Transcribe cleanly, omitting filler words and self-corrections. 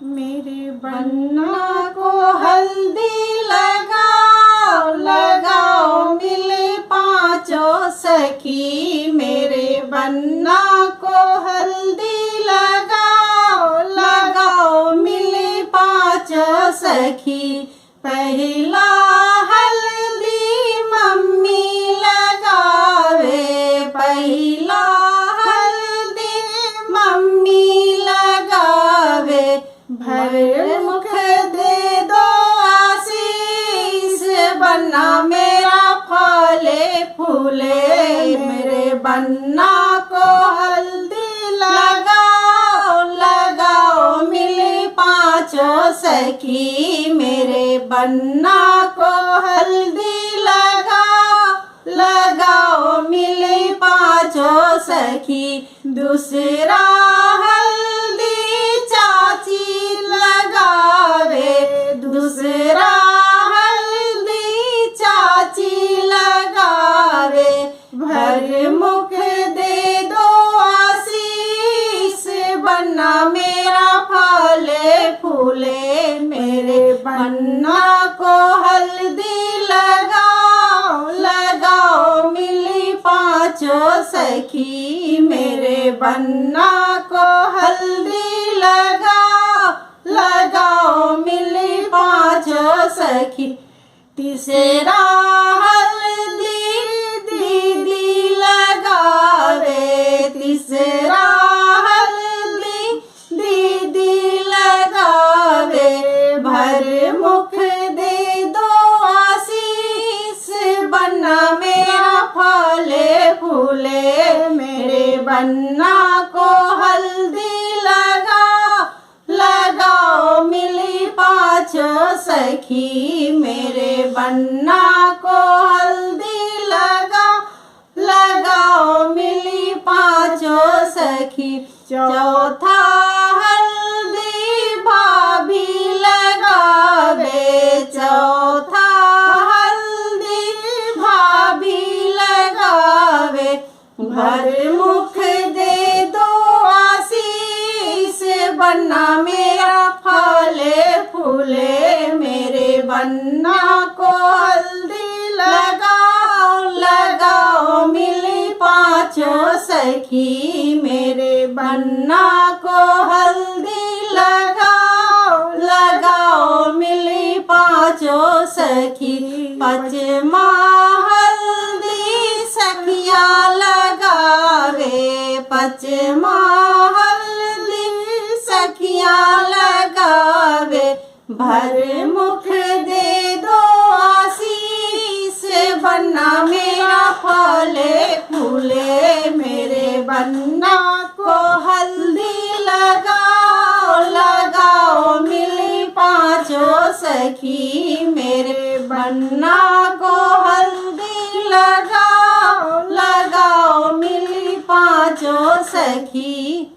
मेरे बन्ना को हल्दी लगाओ लगाओ मिले पांचों सखी। मेरे बन्ना को हल्दी लगाओ लगाओ मिले पांचों सखी। पहला हल्दी मम्मी लगावे, पहला हल्दी मम्मी लगावे। भर मुख दे दो आशीष, बन्ना मेरा फले फूले। मेरे बन्ना को हल्दी लगाओ लगाओ मिले पांचों सखी। मेरे बन्ना को हल्दी लगाओ लगाओ मिले पांचों सखी। दूसरा हल्दी चाची लगावे, दूसरा हल्दी चाची लगावे। भर मुख दे दो आशीष, बन्ना मेरा फले फूले। मेरे बन्ना को हल्दी लगाओ लगाओ मिली पांचों सखी। मेरे बन्ना को हल्दी लगाओ लगाओ मिली पांचों सखी। तीसरा हल्दी दीदी लगावे, तीसरा हल्दी दीदी लगावे। भर मुख दे दो आशीष, बन्ना मेरा फले फूले। मेरे बन्ना को हल्दी लगाओ लगाओ मिली पांचों सखी। मेरे बन्ना को हल्दी लगाओ लगाओ मिली पांचों सखी। चौथा हल्दी भाभी लगावे, चौथा हल्दी भाभी लगावे। भर मुख दे दो आशीष, बन्ना मेरा फले फूले। मेरे बन्ना को हल्दी लगाओ लगाओ मिली पांचों सखी। मेरे बन्ना को हल्दी लगाओ लगाओ मिली पांचों सखी। पचमा हल्दी सखियाँ लगावे, पचमा हल्दी सखियाँ लगावे। भर मुख दे दो आशीष, बन्ना मेरा फले फूले। मेरे बन्ना को हल्दी लगाओ लगाओ मिली पांचों सखी। मेरे बन्ना को हल्दी लगाओ लगाओ मिली पांचों सखी।